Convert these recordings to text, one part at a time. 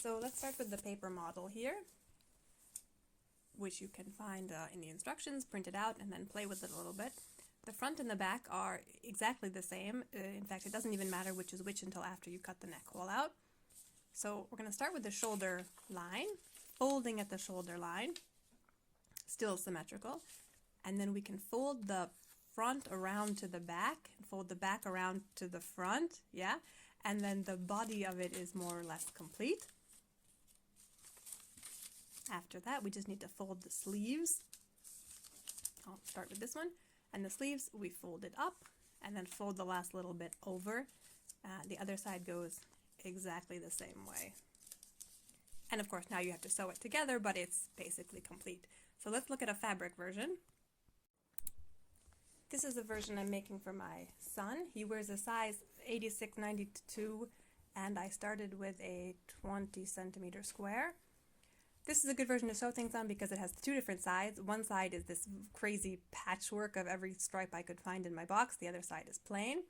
So let's start with the paper model here, which you can find in the instructions, print it out, and then play with it a little bit. The front and the back are exactly the same. In fact, it doesn't even matter which is which until after you cut the neck hole out. So we're going to start with the shoulder line, folding at the shoulder line, still symmetrical, and then we can fold the front around to the back, and fold the back around to the front, yeah, and then the body of it is more or less complete. After that, we just need to fold the sleeves. I'll start with this one. And the sleeves, we fold it up and then fold the last little bit over. The other side goes exactly the same way. And of course, now you have to sew it together, but it's basically complete. So let's look at a fabric version. This is a version I'm making for my son. He wears a size 86-92, and I started with a 20 centimeter square. This is a good version to sew things on because it has two different sides. One side is this crazy patchwork of every stripe I could find in my box. The other side is plain.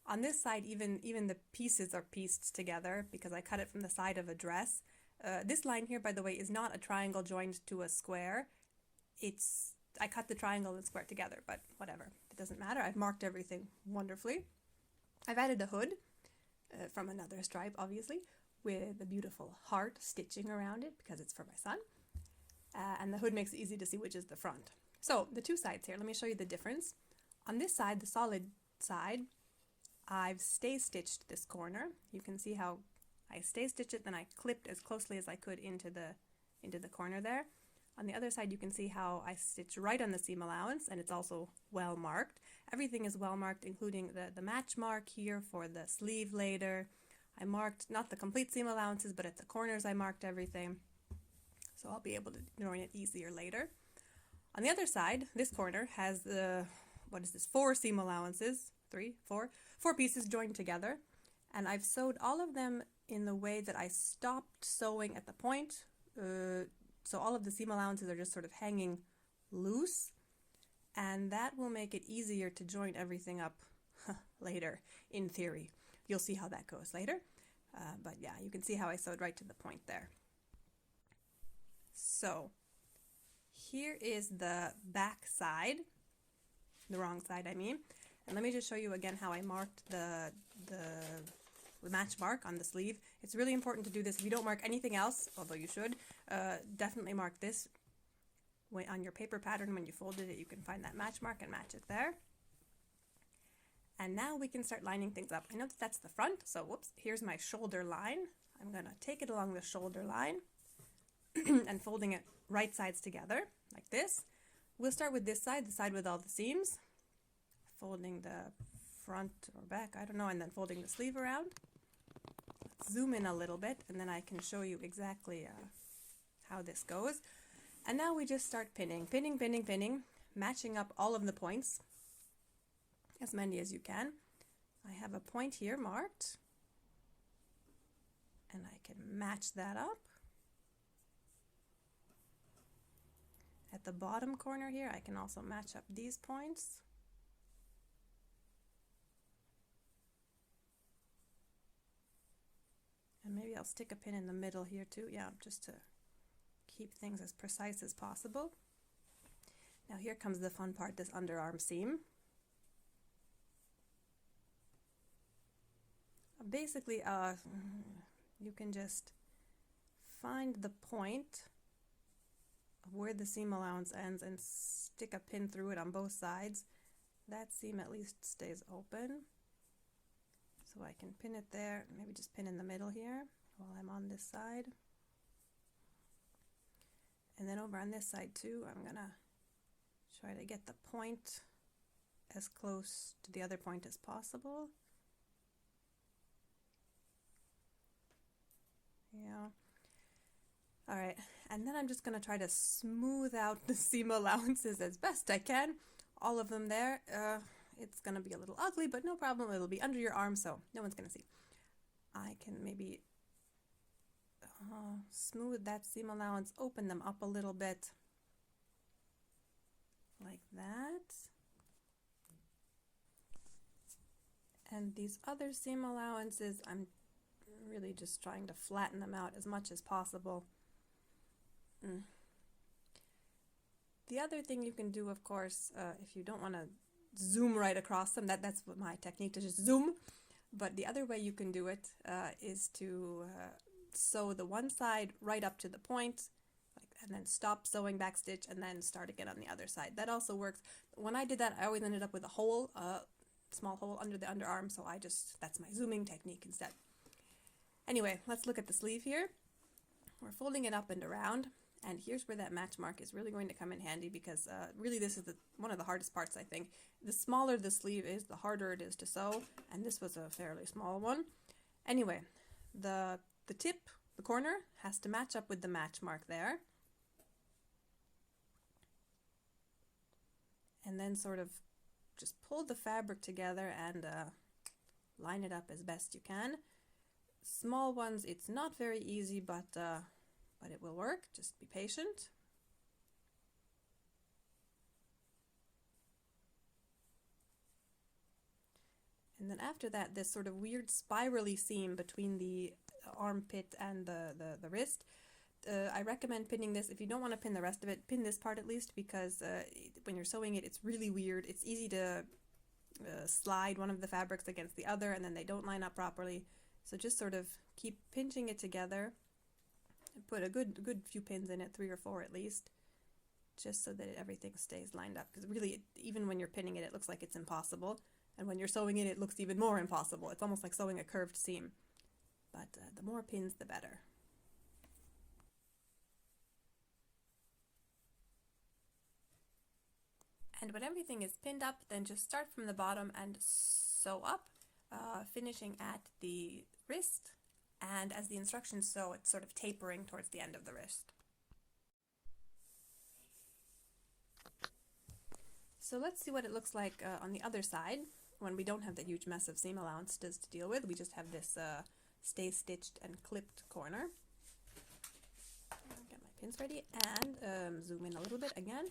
On this side, even the pieces are pieced together because I cut it from the side of a dress. This line here, by the way, is not a triangle joined to a square. I cut the triangle and square together, but whatever. It doesn't matter. I've marked everything wonderfully. I've added a hood from another stripe, obviously, with a beautiful heart stitching around it because it's for my son. And the hood makes it easy to see which is the front. So the two sides here, let me show you the difference. On this side, the solid side, I've stay stitched this corner. You can see how I stay stitched it, then I clipped as closely as I could into the corner there. On the other side, you can see how I stitch right on the seam allowance, and it's also well marked. Everything is well marked, including the match mark here for the sleeve later. I marked not the complete seam allowances, but at the corners I marked everything. So I'll be able to join it easier later. On the other side, this corner has four seam allowances, four pieces joined together. And I've sewed all of them in the way that I stopped sewing at the point. So all of the seam allowances are just sort of hanging loose. And that will make it easier to join everything up later, in theory. You'll see how that goes later. But yeah, you can see how I sewed right to the point there. So here is the back side, the wrong side I mean. And let me just show you again how I marked the match mark on the sleeve. It's really important to do this. If you don't mark anything else, although you should, definitely mark this on your paper pattern. When you folded it, you can find that match mark and match it there. And now we can start lining things up. I know that that's the front, so whoops, here's my shoulder line. I'm gonna take it along the shoulder line and folding it right sides together, like this. We'll start with this side, the side with all the seams. Folding the front or back, I don't know, and then folding the sleeve around. Let's zoom in a little bit, and then I can show you exactly how this goes. And now we just start pinning, matching up all of the points. As many as you can. I have a point here marked, and I can match that up. At the bottom corner here, I can also match up these points. And maybe I'll stick a pin in the middle here too, yeah, just to keep things as precise as possible. Now here comes the fun part, this underarm seam. Basically, you can just find the point of where the seam allowance ends and stick a pin through it on both sides. That seam at least stays open. So I can pin it there, maybe just pin in the middle here while I'm on this side. And then over on this side too, I'm gonna try to get the point as close to the other point as possible. Yeah. All right, and then I'm just going to try to smooth out the seam allowances as best I can. All of them there. It's going to be a little ugly, but no problem. It'll be under your arm, so no one's going to see. I can maybe smooth that seam allowance, open them up a little bit, like that. And these other seam allowances, I'm really just trying to flatten them out as much as possible. The other thing you can do, of course, if you don't want to zoom right across them, that's what my technique, to just zoom. But the other way you can do it is to sew the one side right up to the point, and then stop sewing backstitch and then start again on the other side. That also works. When I did that, I always ended up with a hole, small hole under the underarm, so that's my zooming technique instead. Anyway, let's look at the sleeve here. We're folding it up and around, and here's where that match mark is really going to come in handy, because really this is one of the hardest parts, I think. The smaller the sleeve is, the harder it is to sew, and this was a fairly small one. Anyway, the tip, the corner, has to match up with the match mark there. And then sort of just pull the fabric together and line it up as best you can. Small ones, it's not very easy, but it will work. Just be patient. And then after that, this sort of weird spirally seam between the armpit and the wrist, I recommend pinning this. If you don't want to pin the rest of it, pin this part at least, because when you're sewing it, it's really weird. It's easy to slide one of the fabrics against the other, and then they don't line up properly. So just sort of keep pinching it together and put a good few pins in it, 3 or 4 at least, just so that everything stays lined up. Because really, even when you're pinning it, it looks like it's impossible. And when you're sewing it, it looks even more impossible. It's almost like sewing a curved seam. But the more pins, the better. And when everything is pinned up, then just start from the bottom and sew up, finishing at the wrist. And as the instructions show, it's sort of tapering towards the end of the wrist. So let's see what it looks like on the other side, when we don't have that huge mess of seam allowance to deal with. We just have this stay stitched and clipped corner. Get my pins ready and zoom in a little bit again.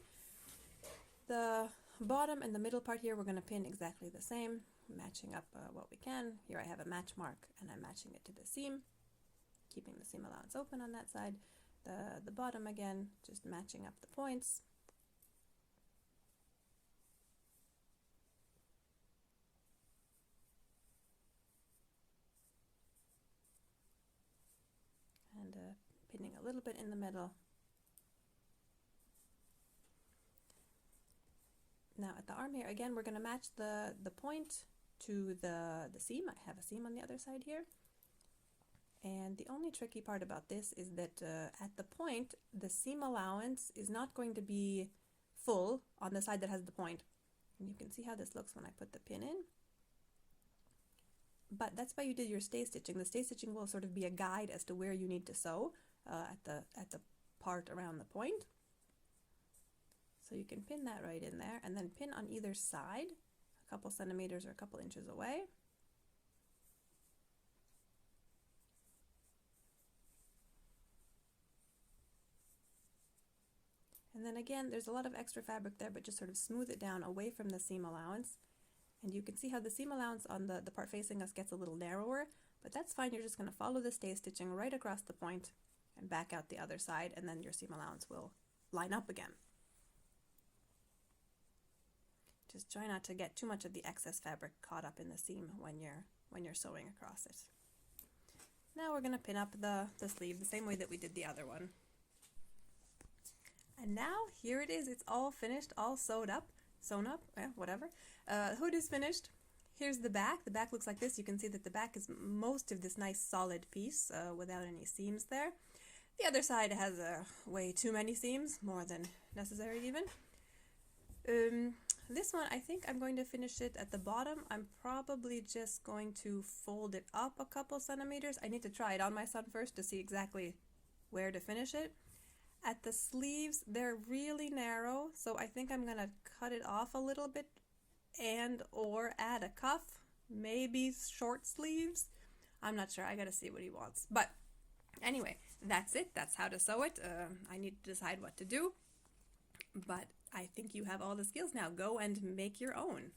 The bottom and the middle part here, we're going to pin exactly the same, matching up what we can. Here I have a match mark and I'm matching it to the seam, keeping the seam allowance open on that side. The bottom again, just matching up the points. And pinning a little bit in the middle. Now at the arm here, again, we're going to match the point to the seam. I have a seam on the other side here. And the only tricky part about this is that at the point, the seam allowance is not going to be full on the side that has the point. And you can see how this looks when I put the pin in. But that's why you did your stay stitching. The stay stitching will sort of be a guide as to where you need to sew at the part around the point. So you can pin that right in there, and then pin on either side, a couple centimeters or a couple inches away. And then again, there's a lot of extra fabric there, but just sort of smooth it down away from the seam allowance. And you can see how the seam allowance on the part facing us gets a little narrower, but that's fine. You're just going to follow the stay stitching right across the point and back out the other side, and then your seam allowance will line up again. Just try not to get too much of the excess fabric caught up in the seam when you're sewing across it. Now we're going to pin up the sleeve the same way that we did the other one. And now here it is. It's all finished, all sewn up, whatever. Hood is finished. Here's the back. The back looks like this. You can see that the back is most of this nice solid piece without any seams there. The other side has way too many seams, more than necessary even. This one, I think I'm going to finish it at the bottom. I'm probably just going to fold it up a couple centimeters. I need to try it on my son first to see exactly where to finish it. At the sleeves, they're really narrow, so I think I'm going to cut it off a little bit and or add a cuff, maybe short sleeves. I'm not sure. I got to see what he wants. But anyway, that's it. That's how to sew it. I need to decide what to do. But I think you have all the skills now. Go and make your own.